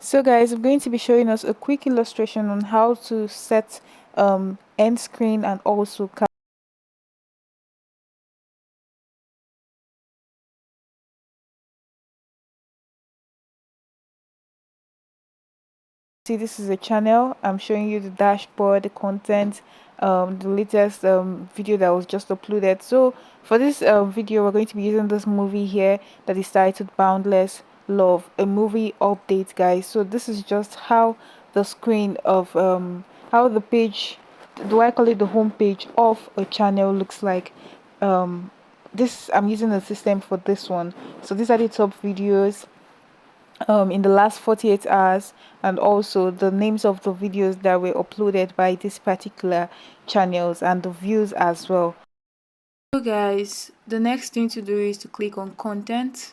So guys, I'm going to be showing us a quick illustration on how to set end screen and also see. This is a channel. I'm showing you the dashboard, the content, the latest video that was just uploaded. So for this video, we're going to be using this movie here that is titled Boundless Love, a movie update, guys. So this is just how the screen of how the page, do I call it the home page of a channel looks like. This I'm using a system for this one. So these are the top videos in the last 48 hours, and also the names of the videos that were uploaded by this particular channels and the views as well. So guys, the next thing to do is to click on content.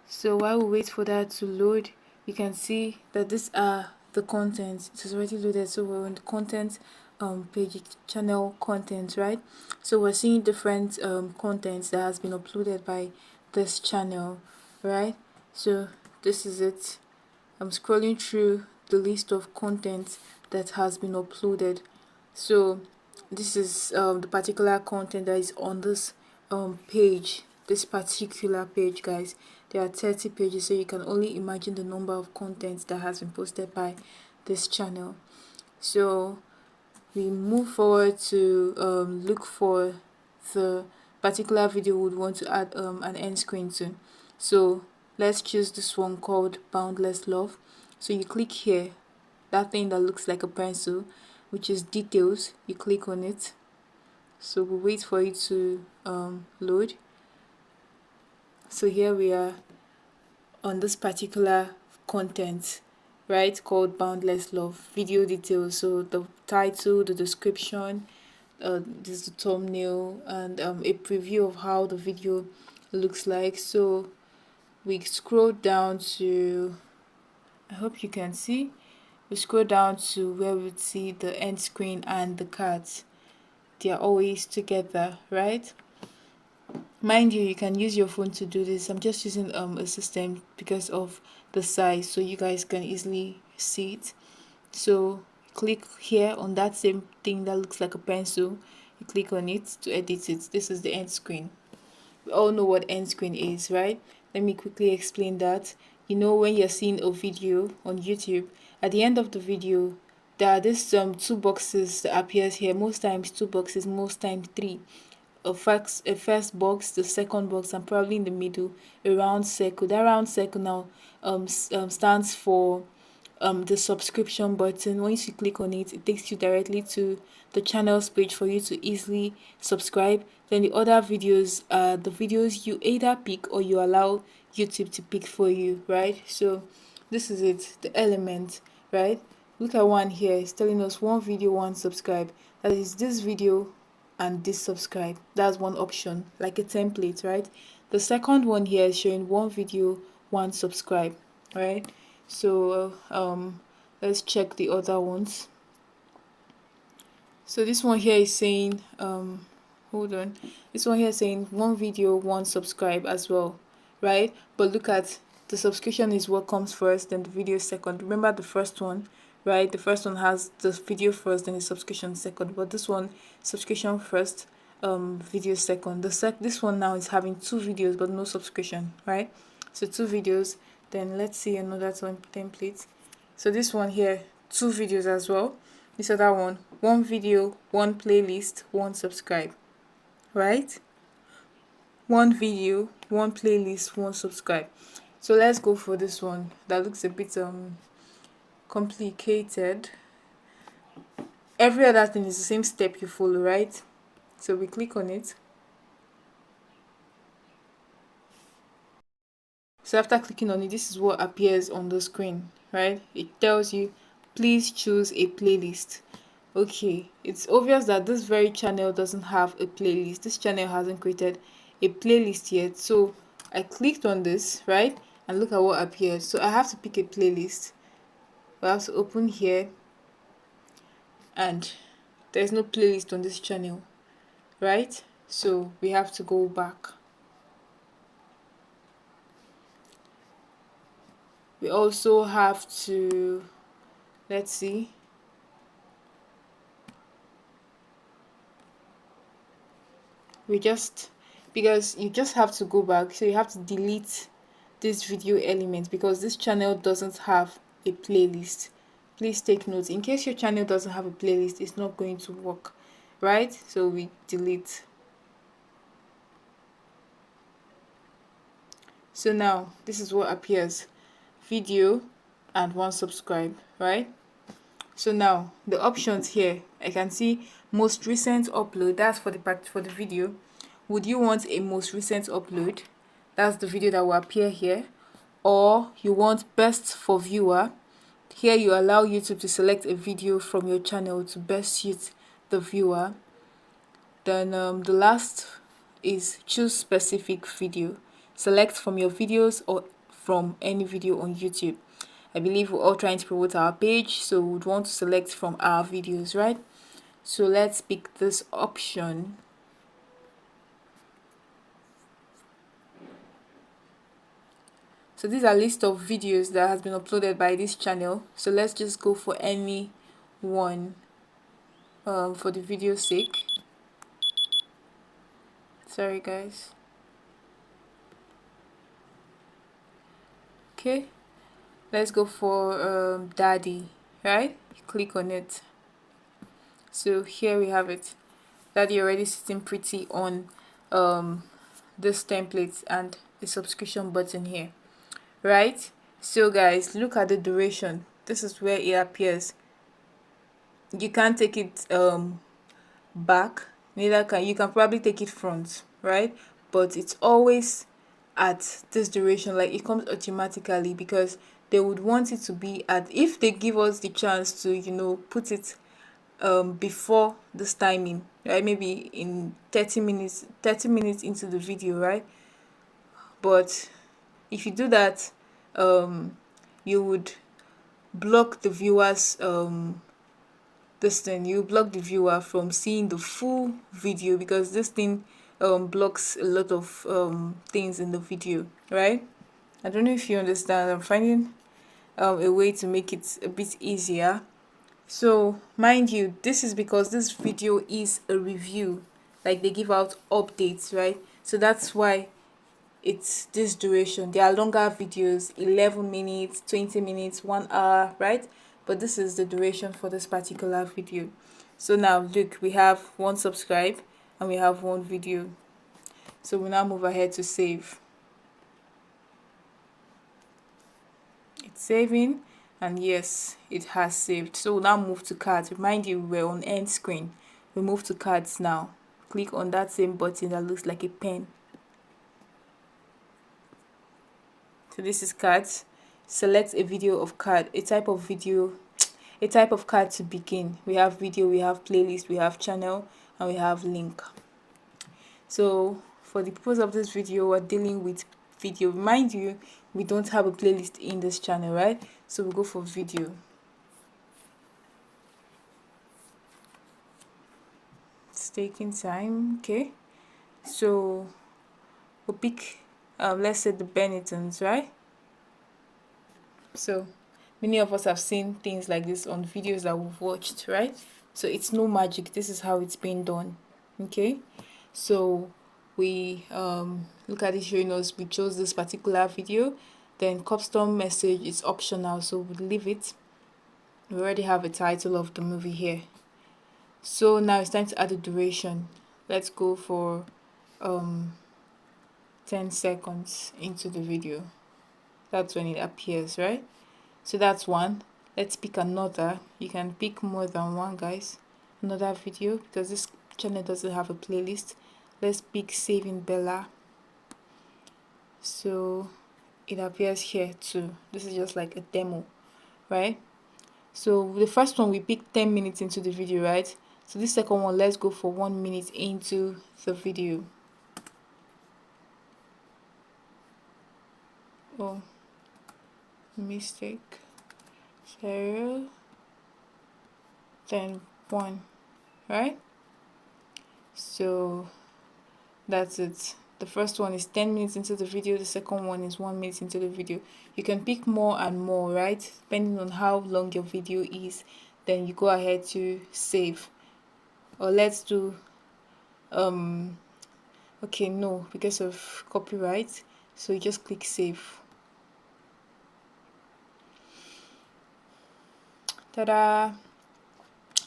So while we wait for that to load, you can see that these are the contents. It is already loaded, so we're on the content page, channel content, right? So we're seeing different contents that has been uploaded by this channel, right? So this is it. I'm scrolling through the list of content that has been uploaded. So this is the particular content that is on this page, this particular page, guys. There are 30 pages, so you can only imagine the number of contents that has been posted by this channel. So we move forward to look for the particular video we would want to add an end screen to. So let's choose this one called Boundless Love. So you click here, that thing that looks like a pencil, which is details. You click on it. So we wait for it to load. So here we are on this particular content, right, called Boundless Love, video details. So the title, the description, this is the thumbnail, and a preview of how the video looks like. So we scroll down to, I hope you can see, we scroll down to where we see the end screen and the cards. They are always together, right? Mind you, you can use your phone to do this. I'm just using a system because of the size, so you guys can easily see it. So click here on that same thing that looks like a pencil. You click on it to edit it. This is the end screen. We all know what end screen is, right? Let me quickly explain that. You know, when you're seeing a video on YouTube, at the end of the video, there are these two boxes that appears here. Most times two boxes, most times three. A first box, the second box, and probably in the middle a round circle. That round circle now stands for the subscription button. Once you click on it, it takes you directly to the channel's page for you to easily subscribe. Then the other videos are the videos you either pick or you allow YouTube to pick for you, right? So this is it, the element, right? Look at one here. It's telling us one video, one subscribe. That is this video and this subscribe. That's one option, like a template, right? The second one here is showing one video, one subscribe, right? So let's check the other ones. So this one here is saying hold on, this one here is saying one video, one subscribe as well, right? But look at, the subscription is what comes first, then the video second. Remember the first one, right? The first one has the video first, then the subscription second. But this one, subscription first, video second. This one now is having two videos but no subscription, right? So two videos. Then let's see another template. So this one here, two videos as well. This other one video, one playlist, one subscribe, right? One video, one playlist, one subscribe. So let's go for this one. That looks a bit complicated. Every other thing is the same step you follow, right? So we click on it. So after clicking on it, this is what appears on the screen, right? It tells you, please choose a playlist. Okay, it's obvious that this very channel doesn't have a playlist. This channel hasn't created a playlist yet. So I clicked on this, right? And look at what appears. So I have to pick a playlist. I have to open here, and there's no playlist on this channel, right? So we have to go back. we also have to, let's see, we just, because you just have to go back, so you have to delete this video element because this channel doesn't have a playlist. Please take note, in case your channel doesn't have a playlist, it's not going to work, right? So we delete. So now this is what appears: video and 1 subscribe, right? So now the options here, I can see most recent upload, that's for the video. Would you want a most recent upload? That's the video that will appear here. Or you want best for viewer. Here you allow YouTube to select a video from your channel to best suit the viewer. Then the last is choose specific video. Select from your videos or from any video on YouTube. I believe we're all trying to promote our page, so we would want to select from our videos, right? So let's pick this option. So these are list of videos that has been uploaded by this channel. So let's just go for any one for the video's sake. Sorry guys. Okay, let's go for Daddy, right? Click on it. So here we have it. Daddy already sitting pretty on this template and a subscription button here, right? So guys, look at the duration. This is where it appears. You can't take it back, neither can you can probably take it front, right? But it's always at this duration, like it comes automatically because they would want it to be at, if they give us the chance to, you know, put it before this timing, right? Maybe in 30 minutes into the video, right? But if you do that, you would block the viewers this thing, you block the viewer from seeing the full video because this thing blocks a lot of things in the video, right? I don't know if you understand. I'm finding a way to make it a bit easier. So mind you, this is because this video is a review, like they give out updates, right? So that's why it's this duration. There are longer videos, 11 minutes, 20 minutes, 1 hour, right? But this is the duration for this particular video. So now look, we have 1 subscribe and we have 1 video. So we now move ahead to save. It's saving, and yes, it has saved. So we'll now move to cards. Remind you, we're on end screen. We move to cards now. Click on that same button that looks like a pen. So this is cards. Select a video of card, a type of video, a type of card to begin. We have video, we have playlist, we have channel, and we have link. So for the purpose of this video, we're dealing with video. Remind you, we don't have a playlist in this channel, right? So we'll go for video. It's taking time. Okay, so we'll pick let's say the Benetons, right? So many of us have seen things like this on videos that we've watched, right? So it's no magic, this is how it's been done. Okay, so we look at it showing us we chose this particular video. Then custom message is optional, so we'll leave it. We already have a title of the movie here. So now it's time to add a duration. Let's go for 10 seconds into the video. That's when it appears, right? So that's one. Let's pick another. You can pick more than one, guys. Another video, because this channel doesn't have a playlist. Let's pick Saving Bella. So it appears here too. This is just like a demo, right? So the first one we picked 10 minutes into the video, right? So this second one, let's go for 1 minute into the video. Oh, mistake. 0, then 1, right? So that's it. The first one is 10 minutes into the video, the second one is 1 minute into the video. You can pick more and more, right? Depending on how long your video is, then you go ahead to save. Or let's do okay, no, because of copyright, so you just click save. Ta-da!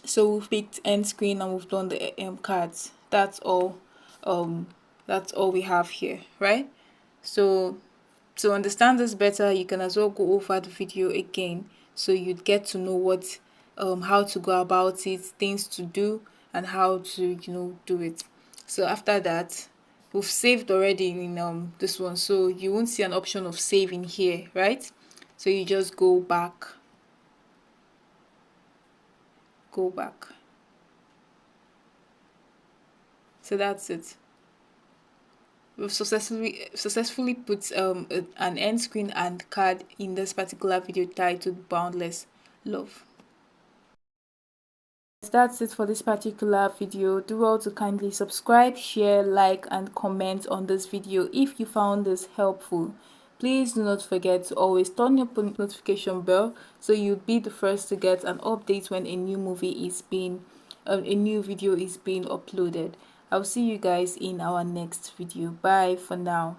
So we've picked end screen and we've done the cards. That's all we have here, right? So to understand this better, you can as well go over the video again, so you'd get to know what how to go about it, things to do, and how to do it. So after that, we've saved already in this one, so you won't see an option of saving here, right? So you just go back. So that's it. We've successfully put an end screen and card in this particular video titled Boundless Love. That's it for this particular video. Do well to kindly subscribe, share, like, and comment on this video if you found this helpful. Please do not forget to always turn your notification bell so you'll be the first to get an update when a new a new video is being uploaded. I'll see you guys in our next video. Bye for now.